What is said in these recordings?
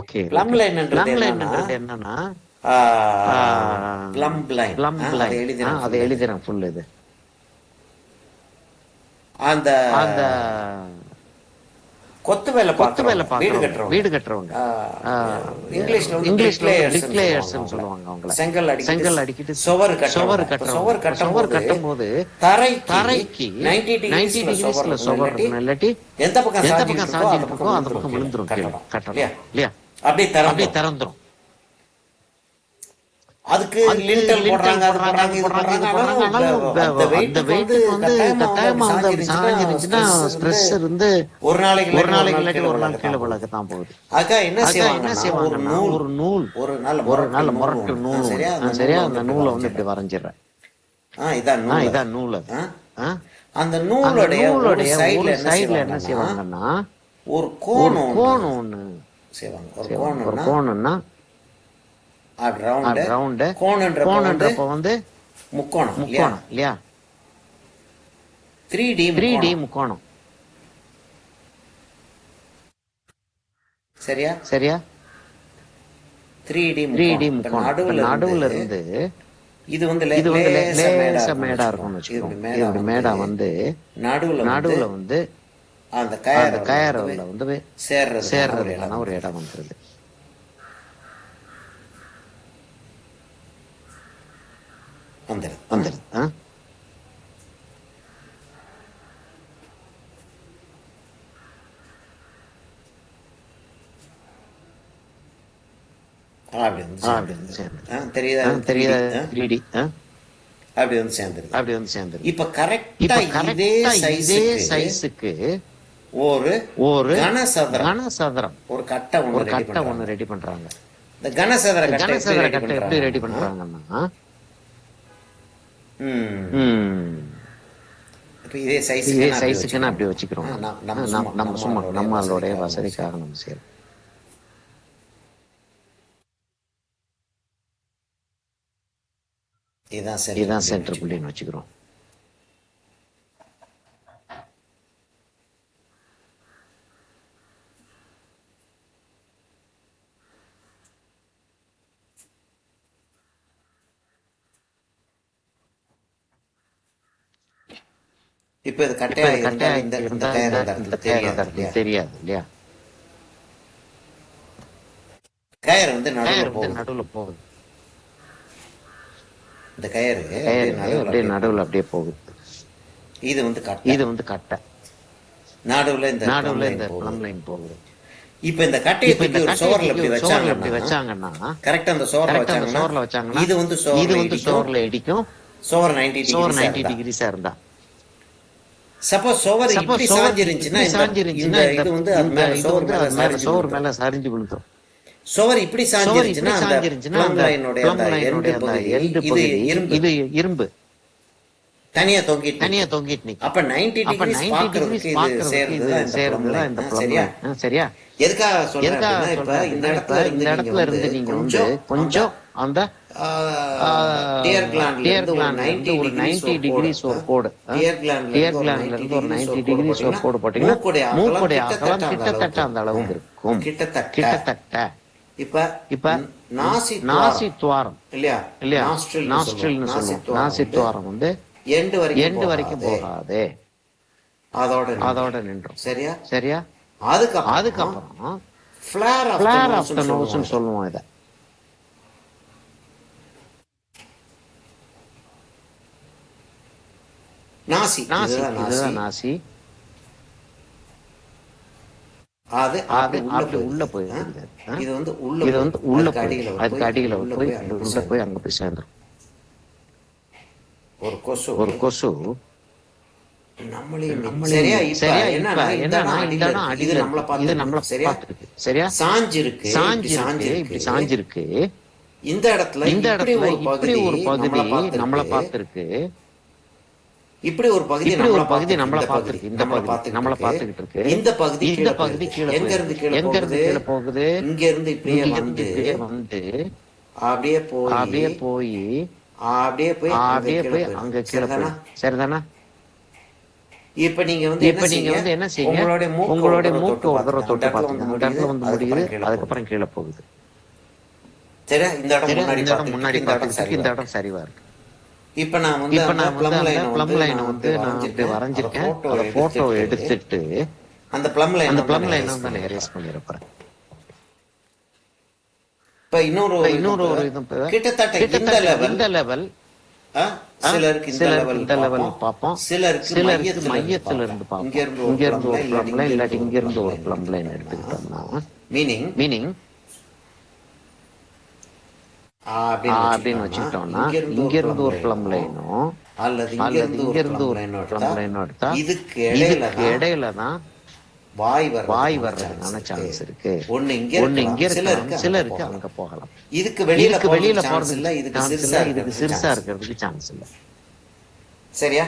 Okay plumb okay. லைன்ன்றது plumb என்னன்னா லைன்ன்றது என்னன்னா பிளம் லைன் பிளம் அதை லைன். எழுதிறேன் அதை ஃபுல் இது எழுதிறேன் ஃபுல் இது. அந்த அந்த கொத்து வேலை கொத்து வேலை பார்க்குறவங்க வீடு பார்க்குறவங்க, கட்டுறவங்க வீடு கட்டுறவங்க, இங்கிலீஷ்ல வந்து இங்கிலீஷ்ல வந்து பிரிக்லேயர்ஸ்ன்னு சொல்லுவாங்க பிரிக்லேயர்ஸ்ன்னு அவங்கள. சொல்லுவாங்க அவங்கள. செங்கல் அடிக்கிட்டு செங்கல் அடிக்கிட்டு சுவர் சுவர் கட்டுறவங்க. இப்போ கட்டுறவங்க. சுவர் இப்போ சுவர் கட்டும்போது கட்டும்போது தரைக்கு தரைக்கு 90 90 டிகிரிஸ்ல சுவர் டிகிரிஸ்ல இருக்கணும். சுவர் இல்லாட்டி இருக்கணும். இல்லாட்டி எந்த பக்கம் எந்த சாஞ்சிட்டு பக்கம் இருக்கோ அந்த சாஞ்சிட்டு இருக்கோ பக்கம் அந்த பக்கம் விழுந்துரும் கீழே கட்டடம் கட்டடம். இல்லையா? இல்லையா? அப்படியே அப்படியே திறந்துரும். திறந்துரும். அதுக்கு அதுக்கு லிண்டல் லிண்டல் போடுறாங்க, அது போடுறாங்க, அது இது போடுறாங்க, இது போடுறாங்க. போடுறாங்க. ஆனாலும் அந்த அந்த வெயிட்டுக்கு வந்து வெயிட்டுக்கு வந்து கட்டாயமா வந்து அப்படி கட்டாயமா வந்து அப்படி சாஞ்சிருந்துச்சுன்னா சாஞ்சிருந்துச்சுன்னா ஸ்ட்ரெஸ் ஸ்ட்ரெஸ் இருந்து இருந்து ஒரு நாளைக்கு ஒரு இல்லாட்டி நாளைக்கு இல்லாட்டி கீழே ஒரு நாள் விழக்கத்தான் கீழே போகுது. விழக்கத்தான் போகுது. அதுக்காக என்ன அதுக்காக என்ன செய்வாங்கன்னா ஒரு செய்வாங்கன்னா நூல், ஒரு நூல், ஒரு நல்ல ஒரு முரட்டு நல்ல நூல் முரட்டு ஒண்ணு. நூல் சரியா? ஒண்ணு. அந்த சரியா? நூலை வந்து அந்த இப்படி நூலை வந்து இப்படி வரைஞ்சிடுறேன். வரைஞ்சிடுறேன். இதான் நூல் அது. இதான் நூல் அது. ஆ? ஆ? அந்த அந்த நூலுடைய ஒரு நூலுடைய சைடுல ஒரு என்ன சைடுல என்ன செய்வாங்கன்னா செய்வாங்கன்னா ஒரு ஒரு கோணம் ஒண்ணு கோணம் ஒண்ணு செய்வாங்க. ஒரு செய்வாங்க. ஒரு கோணம்னா கோணம்னா அப்படி ரவுண்டு. ரவுண்டு. கோணன்றப்ப வந்து கோணன்றப்ப வந்து முக்கோணம் இல்லையா? முக்கோணம் இல்லையா? 3D 3D முக்கோணம். முக்கோணம். சரியா? சரியா? 3D 3D முக்கோணம். இப்ப முக்கோணம். இப்ப நடுவுல நடுவுல இருந்து இருந்து இது வந்து இது வந்து லேசா மேடா லேசா இருக்கும்னு மேடா இருக்கும்னு வச்சுக்கோங்க. இது வச்சுக்கோங்க. இப்படி இது இப்படி மேடா வந்து நடுவுல வந்து நடுவுல வந்து அந்த அந்த கயறுல கயறுல வந்து சேர்றதுக்கான ஒரு இடம் சேர்றதுக்கான ஒரு வந்துருது. இடம் வந்துருது. வந்துருது. வந்துருது. ஆ? அப்படி வந்து அப்படி வந்து சேர்ந்துருது. சேர்ந்துருது. தெரியுதா? தெரியுதா? 3D. 3D. அப்படி வந்து சேர்ந்துருது. அப்படி வந்து சேர்ந்துருது. இப்ப இப்ப கரெக்டா இதே இதே சைஸுக்கு சைஸுக்கு ஒரு ஒரு கனசதுரம் கனசதுரம் ஒரு கட்டை ஒரு ஒண்ணு ரெடி கட்டை பண்றாங்க. ஒண்ணு ரெடி பண்றாங்க. இந்த கனசதுர இந்த கட்டை எப்படி கனசதுர ரெடி கட்டை எப்படி ரெடி பண்றாங்கன்னா பண்றாங்கன்னா இப்ப இதே இதே சைஸுக்கு சைஸுக்குன்னு அப்படி வச்சுக்கிறோம். நம்ம சும்மா நம்மளுடைய வசதிக்காக நம்ம செய்யறோம். இதுதான் சென்டர் புள்ளின்னு வச்சுக்கிறோம். இப்ப இது கட்டையா இருந்தா இந்த கயிறு அந்த இடத்துல தெரியாது இல்லையா? கயிறு வந்து நடுவுல போகுது. இந்த கயிறு அப்படியே நடுவுல அப்படியே போகுது. இது வந்து கட்டை. நடுவுல இந்த பிளம் லைன் போகுது. இப்ப இந்த கட்டையை தூக்கி ஒரு சோர்ல இப்படி வச்சாங்கன்னா கரெக்டா அந்த சோர்ல வச்சாங்கன்னா இது வந்து சோர்ல இடிக்கும். சோர் 90 டிகிரிஸா இருந்தா சப்போஸ் சோவர் இப்படி சாஞ்சிருந்துச்சுன்னா இந்த இது வந்து அது மேல சோர் மேல சரிஞ்சு விழுந்துரும். சோவர் இப்படி சாஞ்சிருச்சுன்னா அந்த லைனோட அந்த எண்ட் பகுதி இது இரும்பு தனியா தொங்கிட்டு நிக்கும். அப்ப 90 டிகிரிஸ் பார்க்கிறதுக்கு இது சேர்றதுதான் இந்த சரியா? சரியா? எதுக்காக சொல்றேன்னா இப்ப இந்த இடத்துல இருந்து நீங்க வந்து கொஞ்சம் அந்த டியர் கிளாண்ட்ல இருந்து ஒரு 90 டிகிரிஸ் ஒரு கோடு, டியர் கிளாண்ட்ல இருந்து ஒரு 90 டிகிரிஸ் ஒரு கோடு போட்டீங்கன்னா மூக்குடைய அகலம் கிட்டத்தட்ட அந்த அளவுக்கு இருக்கும். கிட்டத்தட்ட இப்ப நாசி துவாரம் இல்லையா? நாஸ்ட்ரில்னு சொல்லுவோம். நாசி துவாரம் வந்து எண்டு வரைக்கும் போகாது. அதோட நின்றோம். சரியா? அதுக்கப்புறம் ஃபிளேர் ஆஃப் த நோஸ்னு சொல்லுவோம். இத இதுதான் நாசி. அது அப்படி உள்ள போயிருக்கு. இது வந்து உள்ள அதுக்கு அடியில போய் உள்ள போய் அங்க போய் சேர்ந்துரும். ஒரு கொசு சரியா? என்னன்னா இது நம்மள பார்த்துருக்கு. சரியா? சாஞ்சிருக்கு. இப்படி சாஞ்சிருக்கு. இந்த இடத்துல இப்படி ஒரு பகுதி நம்மள பார்த்துருக்கு. இப்படி ஒரு பகுதி நம்மள பார்த்துருக்கு. இந்த பகுதி நம்மள பார்த்துக்கிட்டு இருக்கு. இந்த பகுதி கீழே எங்க இருந்து கீழே போகுது? இங்க இருந்து இப்படியே வந்து அப்படியே போய் அங்க கீழே போய் சரிதானா? இப்ப நீங்க வந்து என்ன செய்யுங்க, உங்களுடைய உங்களுடைய மூக்கு மூக்கு ஒரு தடவை தொட்டு அந்த பாத்துங்க. அந்த இடத்துல வந்து முடியுது, அதுக்கப்புறம் கீழே போகுது. சரியா? இந்த இடம் முன்னாடி இந்த இடம் முன்னாடி பார்த்துக்கிட்டு இந்த இடம் சரிவா இருக்கு. இப்ப நான் வந்து இப்ப அந்த நான் வந்து அந்த பிளம் லைனை நான் வந்து நான் அப்படி வரைஞ்சிருக்கேன். அதை அதை போட்டோ எடுத்துட்டு அந்த பிளம் அந்த பிளம் லைன் லைனை வந்து நான் எரேஸ் பண்ணிருப்பேன். இப்ப இன்னொரு இது கிட்டத்தட்ட இந்த லெவல் சிலருக்கு இந்த லெவல் பார்ப்போம், சிலருக்கு மையத்துல இருந்து பார்ப்போம். இங்க இருந்து ஒரு பிளம் லைன் இல்லாட்டி இங்க இருந்து ஒரு பிளம் லைன் எடுத்துக்கிட்டோம்னா மீனிங் அப்படின்னு வச்சுக்கிட்டோம்னா இங்க இருந்து ஒரு பிளம் லைனும் அல்லது இங்க இருந்து ஒரு பிளம் லைனும் எடுத்தா இதுக்கு இடையில தான் வாய் வர்றதுக்கான சான்ஸ் இருக்கு. ஒண்ணு இங்க இருக்கலாம், சிலருக்கு அங்க போகலாம். இதுக்கு வெளியில போறது இல்ல, இதுக்கு சிறுசா இருக்கிறதுக்கு சான்ஸ் இல்ல. சரியா?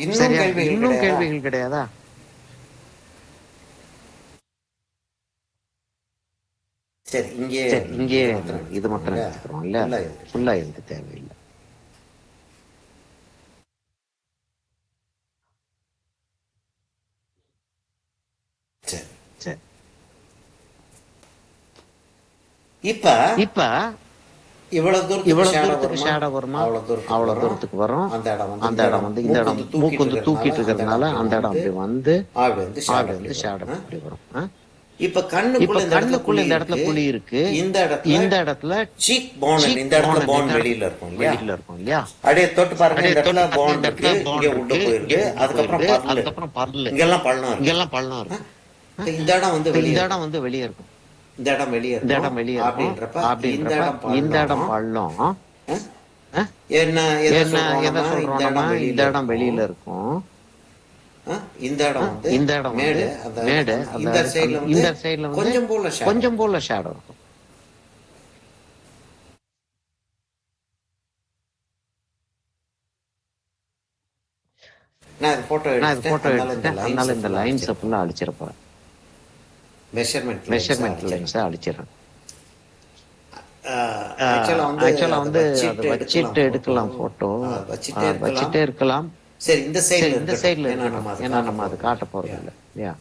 இன்னும் கேள்விகள் கிடையாதா? சரி, இங்கே இது மட்டும் எடுத்துக்கிறோம் இல்ல, ஃபுல்லா இருக்கு, தேவையில்லை. இப்ப இவ்வளவு தூரத்துக்கு ஷேடோ வருமா? அவ்வளவு தூரத்துக்கு வரும். அந்த இடம் வந்து இந்த இடம் மூக்கு வந்து தூக்கிட்டு இருக்கிறதுனால அந்த இடம் அப்படி வந்து ஷேடோ அப்படி வரும். இப்ப கண்ணுக்குள்ள இந்த இடத்துல குழி இருக்கு. இந்த இடத்துல சீக் போன், இந்த இடத்துல போன் வெளியில இருக்கும் இல்லையா? அப்படியே தொட்டு பாருங்க, இந்த இடத்துல போன் இருக்கு, இங்க உள்ள போயிருக்கு, அதுக்கப்புறம் பல்லு, இங்கெல்லாம் பள்ளம் இருக்கு. இந்த இடம் வந்து வெளியே இருக்கும். இந்த இடம் வெளியே அப்படின்றப்ப இந்த இடம் பள்ளம். என்ன சொல்றோம்னா இந்த இடம் வெளியில இருக்கும். இந்த இடம் மேடு. இந்த சைடுல கொஞ்சம் போல ஷேடோ இருக்கும். நான் போட்டோ எடுத்துட்டேன், அதனால இந்த லைன்ஸ் ஃபுல்லா அழிச்சிருப்பேன். Measurement lines அழிச்சிடறேன். ஆக்சுவலா வந்து அதை வச்சிட்டு எடுக்கலாம், போட்டோ வச்சிட்டே இருக்கலாம். சரி, இந்த சைடுல ஏன்னா நம்ம அது காட்ட போறது இல்லை இல்லையா?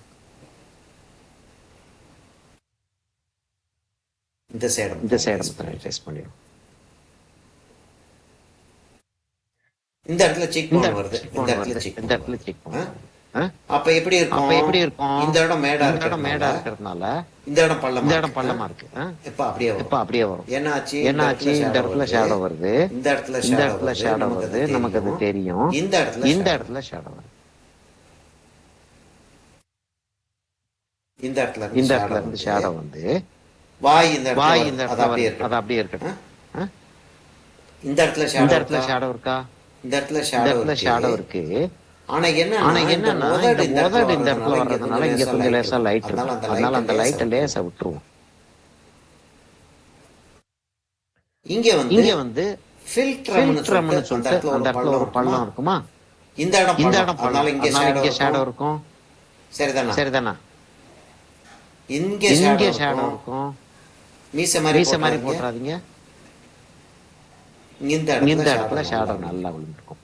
இந்த சைடு மட்டும் ட்ரேஸ் பண்ணிடும். இந்த இடத்துல செக் போன் வருது, இந்த இடத்துல செக் போன். அப்ப எப்படி இருக்கும்? இந்த இடம் மேடா இருக்கிறதுனால இந்த இடம் பள்ளமா இருக்கு. இப்ப அப்படியே வரும். என்னாச்சு? இந்த இடத்துல ஷேடோ வருது, இந்த இடத்துல ஷேடோ வருது, நமக்கு அது தெரியும். இந்த இடத்துல ஷேடோ வருது, இந்த இடத்துல இருந்து ஷேடோ வந்து வாய் இந்த இடத்துல அது அப்படியே இருக்கட்டும். இந்த இடத்துல ஷேடோ இருக்கா? இந்த இடத்துல ஷேடோ இருக்கு. ஆனா என்னன்னா இந்த உதடு இந்த இடத்துல வர்றதுனால இங்க கொஞ்சம் லேசா லைட் இருக்கும். அதனால அந்த லைட்டை லேசா விட்டுருவோம். இங்க வந்து ஃபில்டர்னு சொல்லிட்டு அந்த இடத்துல ஒரு பள்ளம் இருக்குமா? இந்த இடம் பள்ளம், இங்க ஷேடோ இருக்கும். சரிதானா? இங்க ஷேடோ இருக்கும். மீச மாதிரி போட்டுறாதீங்க. இந்த இடத்துல ஷேடோ நல்லா விழுந்துருக்கும்.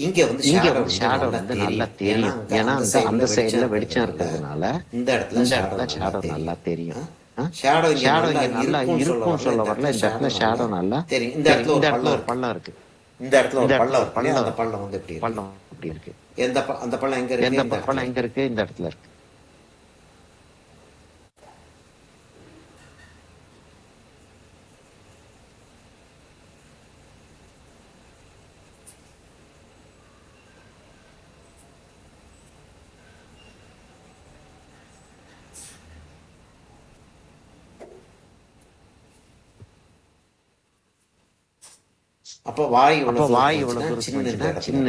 இங்க வந்து ஷேடோ வந்து நல்லா தெரியும். ஏன்னா அந்த சைடுல வெளிச்சம் இருக்கிறதுனால இந்த இடத்துல ஷேடோ நல்லா தெரியும். ஷேடோ இங்க நல்லா இருக்கும் சொல்ல வரல. இந்த இடத்துல ஷேடோ நல்லா தெரியும். இந்த இடத்துல ஒரு பள்ளம் இருக்கு. இந்த இடத்துல ஒரு பள்ளம், அந்த பள்ளம் வந்து எப்படி இருக்கு? அந்த பள்ளம் எங்க இருக்கு? இந்த இடத்துல இருக்கு. அப்ப வாய் இவ்வளவு சின்ன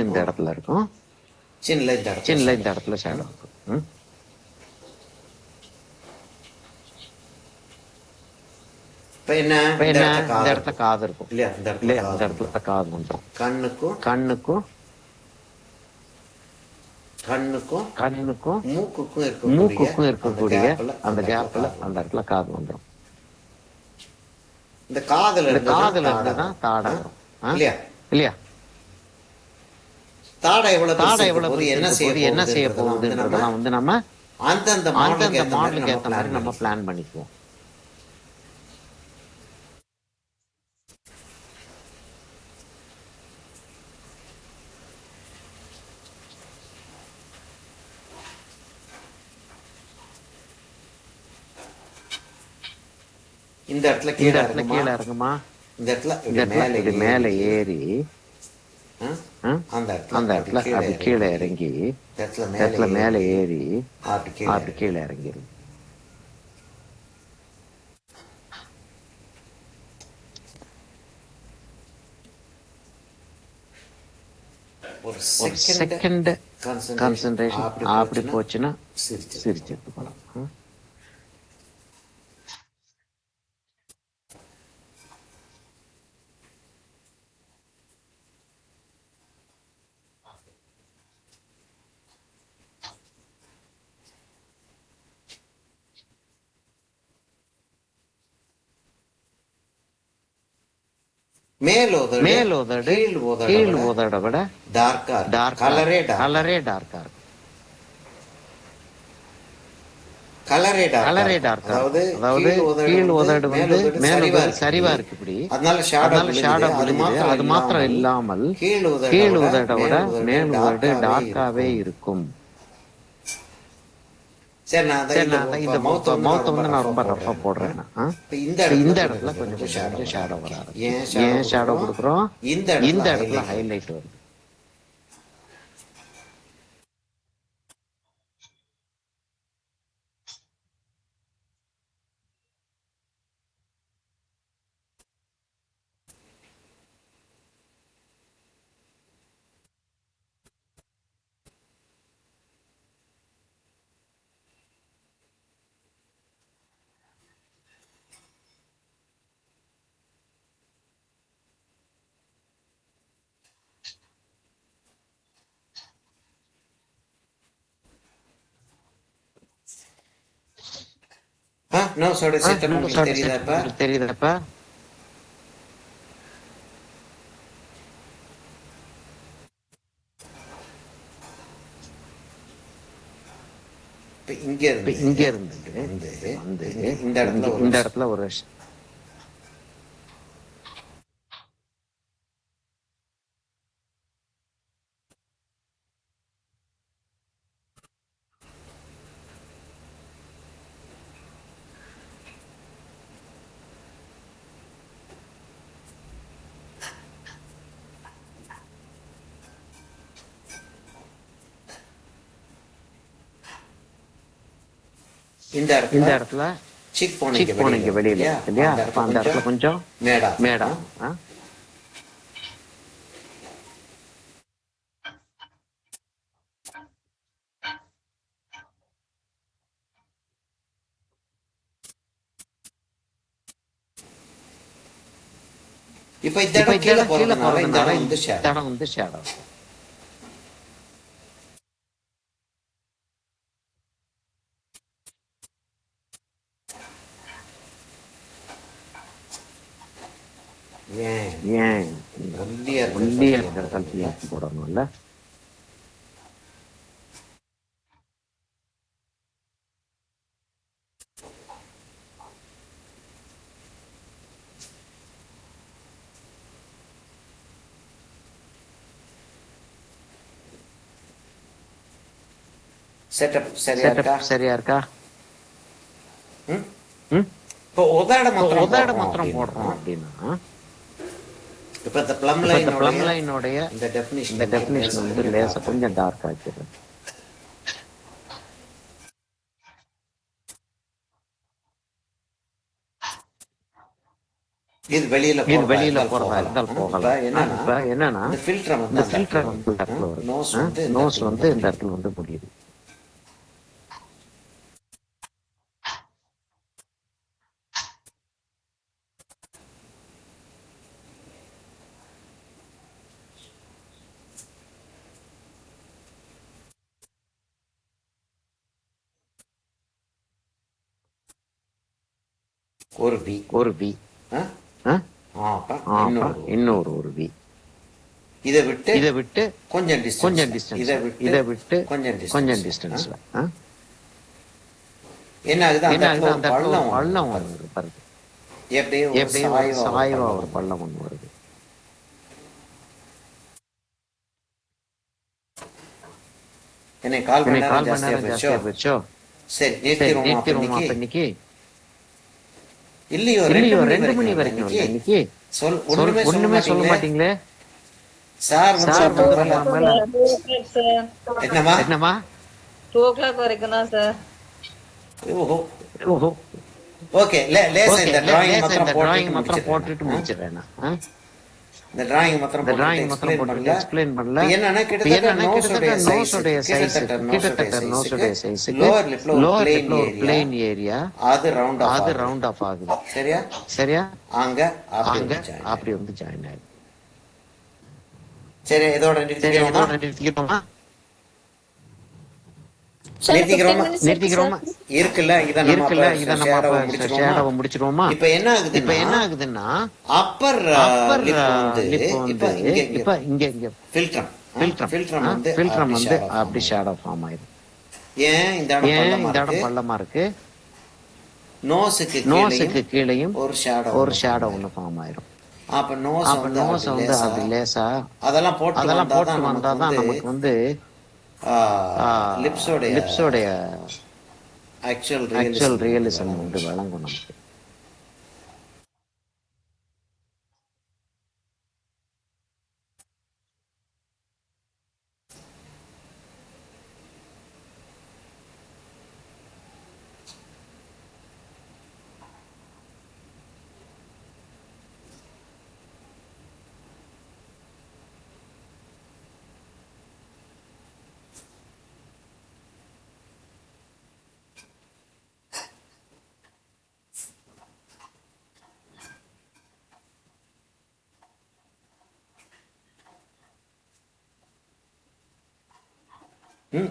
இந்த இடத்துல இருக்கும். சின்ன இந்த இடத்துல ஷேடோ இருக்கும். இப்ப என்ன இந்த இடத்துல காது இருக்கும் இல்லையா? இல்லையா? இந்த இடத்துல காது வந்துடும். கண்ணுக்கும் கண்ணுக்கும் மூக்குக்கும் இருக்கக்கூடிய அந்த கேப்ல அந்த இடத்துல காது வந்துடும். இந்த காதுல இருந்து தான் தாடை வரும். இல்லையா? தாடை எவ்வளவு என்ன செய்ய போகுதுன்றதெல்லாம் வந்து நம்ம அந்தந்த மாடலுக்கு ஏற்ற மாதிரி நம்ம பிளான் பண்ணிக்குவோம். இந்த இடத்துல கீழே இறங்குமா? இந்த இடத்துல இது மேல ஏறி அந்த இடத்துல அப்படி கீழே இறங்கி இடத்துல மேல ஏறி அப்படி கீழே இறங்கிடும். ஒரு செகண்ட் கான்சென்ட்ரேஷன் அப்படி போச்சுன்னா சிரிச்சு போகலாம். மேலோதடு கீழ் உதட விட கலரே டார்க்கா இருக்கும். கலரே டார்க்கா அதாவது கீழ் உதடு வந்து மேலோதடு சரிவா இருக்கு. இப்படி அதனால ஷேடோ விழுகுது. அது மாத்திரம் இல்லாமல் கீழ் உதட விட மேல் உதடு டார்க்காவே இருக்கும். சரி, நான் இந்த மவுத்த வந்து நான் ரொம்ப ரஃபா போடுறேன். இந்த இடத்துல கொஞ்சம் ஷேடோ வராது. ஏன் ஷேடோ கொடுக்குறோம்? இந்த இடத்துல ஹைலைட் வருது. தெரியுதாப்பா? இங்க இருந்து இந்த இடத்துல ஒரு இந்த இடத்துல சிக் போனீங்க வெளியில இல்லையா? அந்த இடத்துல கொஞ்சம் மேடா இப்ப இந்த இடம் கீழே போறதுனால இந்த இடம் வந்து ஷேடோ. ஏன் ஒல்லியா இருக்கிற கல்வியா போடணும்ல? செட்டப் சரியா இருக்கா? இப்போ உதட மாத்திரம் போடுறோம் அப்படின்னா இப்ப இந்த ப்ளம் லைனோடைய இந்த டெஃபினிஷன் வந்து லேசா கொஞ்சம் டார்க் ஆக்கிடுறேன். இது வெளியில போறதா இருந்தால் போகலாம். இப்ப என்னன்னா இந்த ஃபில்டர் வந்து நோஸ் வந்து இந்த இடத்துல வந்து முடியுது. ஒரு வி ஒரு வி இன்னொரு ஒரு வி. இதை விட்டு கொஞ்சம் டிஸ்டன்ஸ் இதை விட்டு கொஞ்சம் டிஸ்டன்ஸ்ல என்ன ஆகுது, அந்த இடத்துல ஒரு பள்ளம் ஒன்று வருது. எப்படியே சாய்வா ஒரு பள்ளம் ஒன்று வருது. என்னை கால் பண்ண ஜாஸ்தியா போச்சோ? சரி, நிறுத்திடுவோமா இன்னைக்கு? இல்லையோ 2 மணி வரைக்கும் இன்னைக்கு ஒண்ணுமே சொல்ல மாட்டீங்களே சார். என்னமா 2 o'clock வரைக்கும் தான் சார். ஓஹோ ஓகே, லேசா இந்த டிராயிங் மாத்திரம் போட்டுட்டு முடிச்சிடுறேன். இந்த டிராயிங் மாத்திரம் எக்ஸ்பிளைன் பண்ணல. என்னன்னா கிட்டத்தட்ட நோஸோட சைஸ் லோவர் லிப்ல பிளேன் ஏரியா அது ரவுண்ட் ஆஃப் ஆகுது. சரியா அங்க அப்படி வந்து ஜாயின் ஆகுது. சரி, இதோட நிறுத்திக்கிறோமா? இருக்குல்ல, இத நம்ம ஷேடோவை முடிச்சிரோமா? இப்ப என்ன ஆகுதுன்னா அப்பர் லிப் வந்து இப்ப இங்க ஃபில்டர் வந்து அப்படி ஷேடோ ஃபார்ம் ஆயிடும். ஏன் இந்த இடம் பள்ளமா இருக்கு? நோஸுக்கு கீழேயும் ஒரு ஷேடோ ஒண்ணு ஃபார்ம் ஆயிடும். அப்ப நோஸ் வந்து அது லேசா அதெல்லாம் போட்டு வந்தாதான் நமக்கு வந்து லிப்ஸோடைய ஆக்சுவல் ரியலிசம் வந்து வழங்கும் நமக்கு.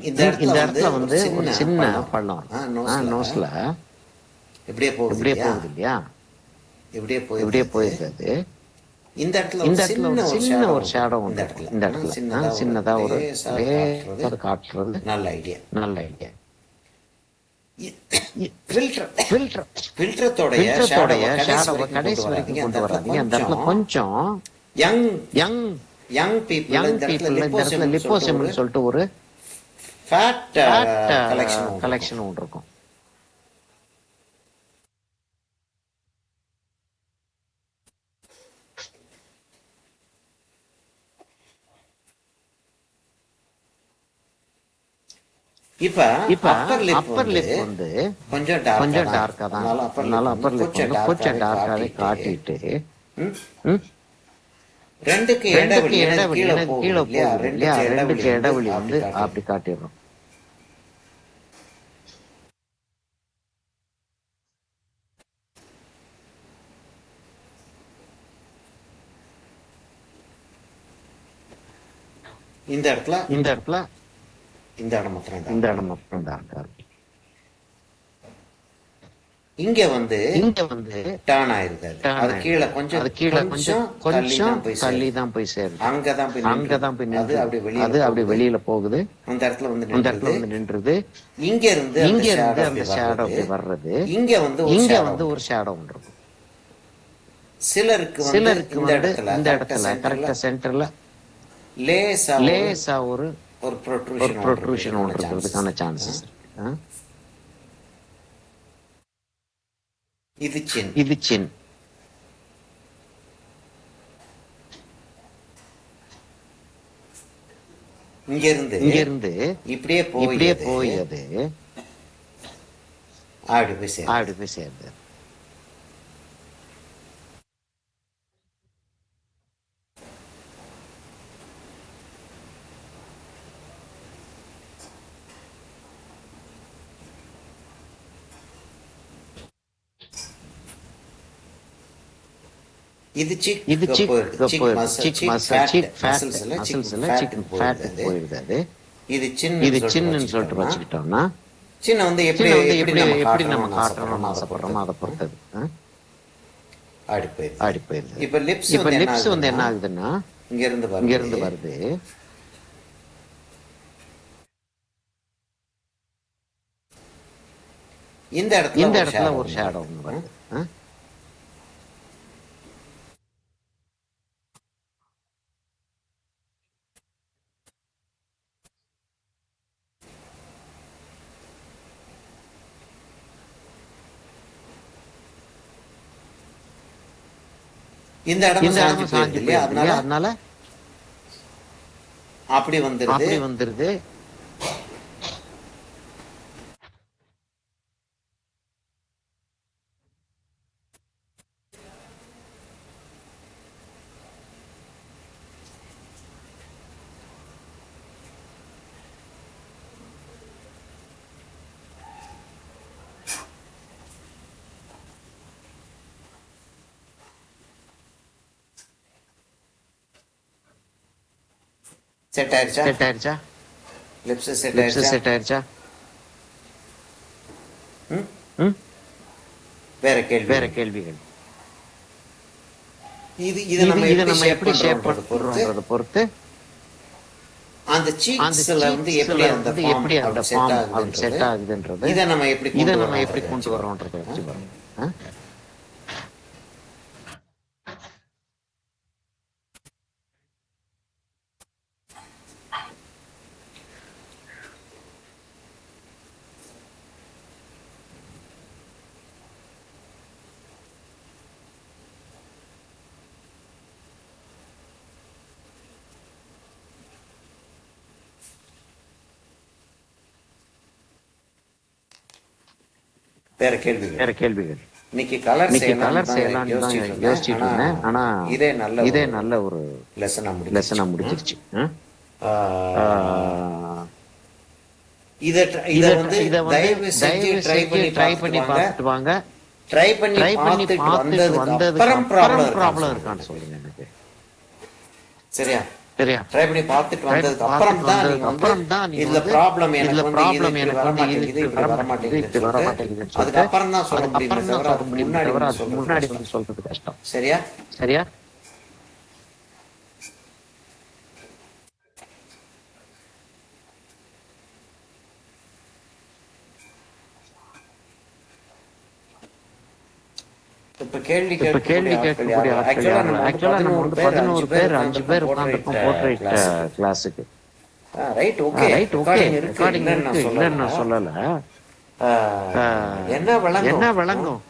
இந்த இடத்துல வந்து ஒரு சின்ன பள்ளம் நோஸ்ல இப்படியே போகுது இல்லையா? இப்படியே போயிருக்காது. இந்த இடத்துல ஒரு சின்ன ஒரு ஷேடோ இந்த இடத்துல சின்னதா ஒரு காட்டுறது நல்ல ஐடியா. ஃபில்டரோடைய ஷேடோவை கடைசி வரைக்கும் கொண்டு வராதீங்க. அந்த இடத்துல கொஞ்சம் யங் பீப்புள் இந்த இடத்துல லிப்போசெம்னு சொல்லிட்டு ஒரு ஃபேட் கலெக்ஷன் ஒன்று இருக்கும். இப்ப அப்பர் லிப் வந்து கொஞ்சம் டார்க்கா தான். அதனால அப்பர் லிப் கொஞ்சம் டார்க்காவே காட்டிட்டு ரெண்டுக்கு இடைவெளி கீழே போகும் இல்லையா? ரெண்டுக்கு இடைவெளி வந்து அப்படி காட்டிடுறோம். இந்த இடத்துல இந்த இடம் மாத்திரம் டார்க்கா இருக்கும். இங்க வந்து டர்ன் ஆயிருது. அது கீழே கொஞ்சம் தள்ளி தான் போய் சேருது. அங்கதான் போய் அது அப்படி வெளியில போகுது. அந்த இடத்துல வந்து நின்றுது. இங்க இருந்து அந்த ஷேடோ வர்றது. இங்க வந்து ஒரு ஷேடோ ஒன்று இருக்கும். சிலருக்கு வந்து இந்த இடத்துல கரெக்டா சென்டர்ல லேசா ஒரு ப்ரொட்ரூஷன் ஒன்று இருக்கிறதுக்கான சான்சஸ் இருக்கு. இது சின். இங்க இருந்து இப்படியே போய் அது ஆடி போய் சேர்ந்து இது சின்னன்னு சொல்லிட்டு வச்சுக்கிட்டோம்னா சின்ன வந்து எப்படி எப்படி நம்ம காட்டணும்னு ஆசைப்படுறோமோ அதை பொறுத்தது. ஆடி போயிருது. ஆடி போயிருது. இப்ப லிப்ஸ் வந்து என்ன ஆகுதுன்னா இங்க இருந்து வருது. இந்த இடத்துல ஒரு ஷேடோ ஒன்று வருது. இந்த இடம் சாஞ்சி இல்லையா, அதனால அப்படி வந்துருது. செட் ஆயிருச்சா? லிப்ஸ் செட் ஆயிருச்சா? வேற கேள்விகள். இது நம்ம எப்படி ஷேப் பண்றோம்ன்றத பொறுத்து அந்த சீக்ஸ்ல வந்து எப்படி அந்த ஃபார்ம் செட் ஆகுதுன்றது இத நம்ம எப்படி கொண்டு வரோம்ன்றத வச்சு பாருங்க. வேற கேள்விகள். இன்னைக்கு கலர் செய்யலாம் யோசிச்சுட்டு இருந்தேன். ஆனா இதே நல்ல ஒரு லெசனா முடிஞ்சிருச்சு. இத வந்து தயவு செஞ்சு ட்ரை பண்ணி பார்த்துட்டு வாங்க. ட்ரை பண்ணி பார்த்துட்டு வந்ததுக்கு அப்புறம் ப்ராப்ளம் இருக்கான்னு சொல்லுங்க எனக்கு. சரியா? ட்ரை பண்ணி பார்த்துட்டு வந்ததுக்கு அப்புறம் தான் நீங்க இதுல ப்ராப்ளம் எனக்கு வந்து வர மாட்டேங்குது. அதுக்கு அப்புறம் தான் சொல்ல முடியும். முன்னாடி வந்து சொல்றது கஷ்டம். சரியா? இப்ப கேள்வி கேட்கக்கூடிய ஆக்சுவலா நம்ம வந்து 11 பேர் 5 பேர் உட்கார்ந்துருக்கோம் போர்ட்ரைட் கிளாஸுக்கு. ரைட் ஓகே ரெக்கார்டிங் இருக்கு, இல்லன்னு நான் சொல்லல. என்ன விளங்கும்?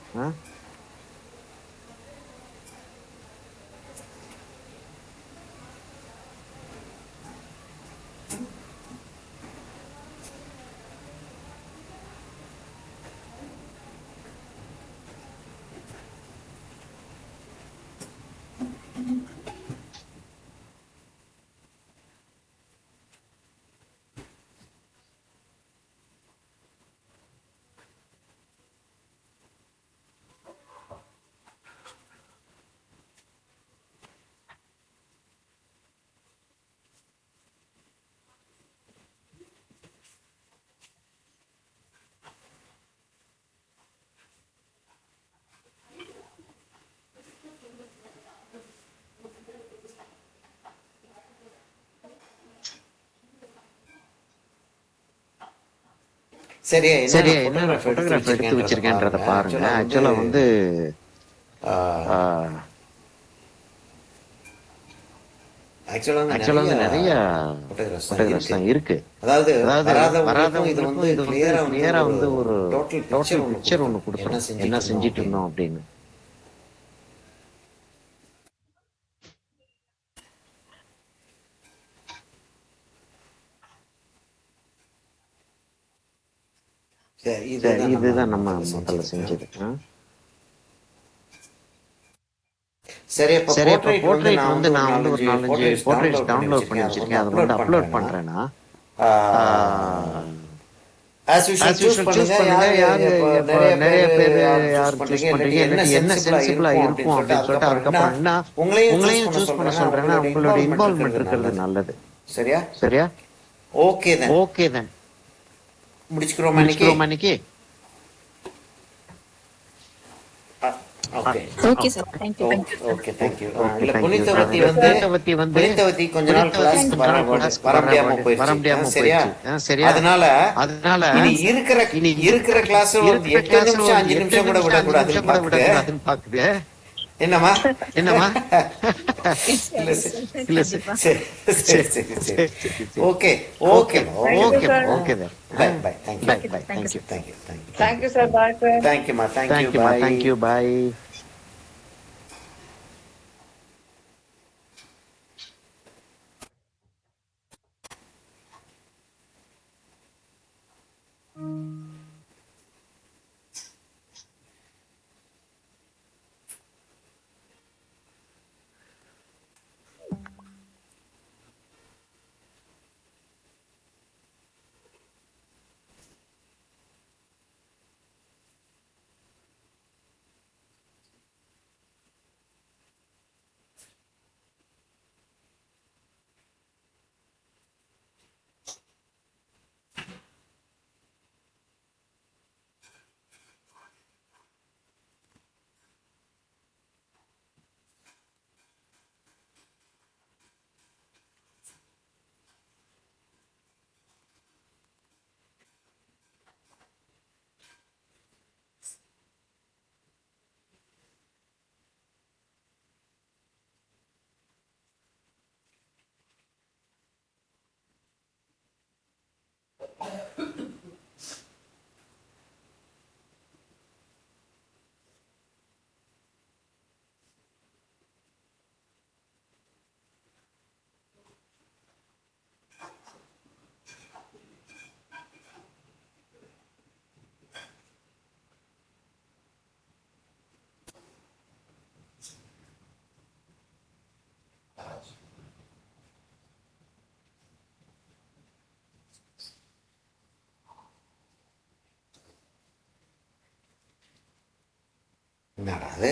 சரி என்ன போட்டோகிராஃப் எடுத்து வச்சிருக்கேன்றத பாருங்க. ஆக்சுவலா வந்து ஆக்சுவலா வந்து நிறைய போட்டோகிராஃப்ஸ் தான் இருக்கு. அதாவது வராதவங்களுக்கும் இது வந்து கிளியரா வந்து ஒரு டோட்டல் பிக்சர் ஒண்ணு கொடுக்கணும் என்ன செஞ்சிட்டு இருந்தோம் அப்படின்னு. இதுதான் நம்ம முதல்ல செஞ்சது. சரி, இப்ப போர்ட்ரைட் வந்து நான் வந்து ஒரு 4-5 போர்ட்ரைட்ஸ் டவுன்லோட் பண்ணி வச்சிருக்கேன். அதை வந்து அப்லோட் பண்றேன்னா as usual சூஸ் பண்ணுங்க. யாரு நிறைய பேர் யார் சூஸ் பண்றீங்க, என்ன சென்சிபிளா இருக்கும் அப்படின்னு சொல்லிட்டு அதுக்கப்புறம் என்ன உங்களையும் சூஸ் பண்ண சொல்றேன்னா உங்களோட இன்வால்வ்மெண்ட் இருக்கிறது நல்லது. சரியா? ஓகே then முடிச்சுக்கிறோம் அன்னைக்கு. Okay okay sir thank you okay thank you இல்ல thank you. புனிதவதி புனிதவதி கொஞ்ச நாள் கிளாஸ் வர முடியாம போயிடுச்சு சரியா அதனால இனி இருக்கிற கிளாஸ் ஒரு 8 நிமிஷம் 5 நிமிஷம் கூட விடக்கூடாதுன்னு பாக்குது என்னம்மா இல்ல இல்ல சரி சரி சரி சரி okay okay okay okay bye bye thank you bye thank you thank you thank you sir bye sir தேங்க்யூமா தேங்க்யூ தேங்க்யூ பாய் என்னடா அது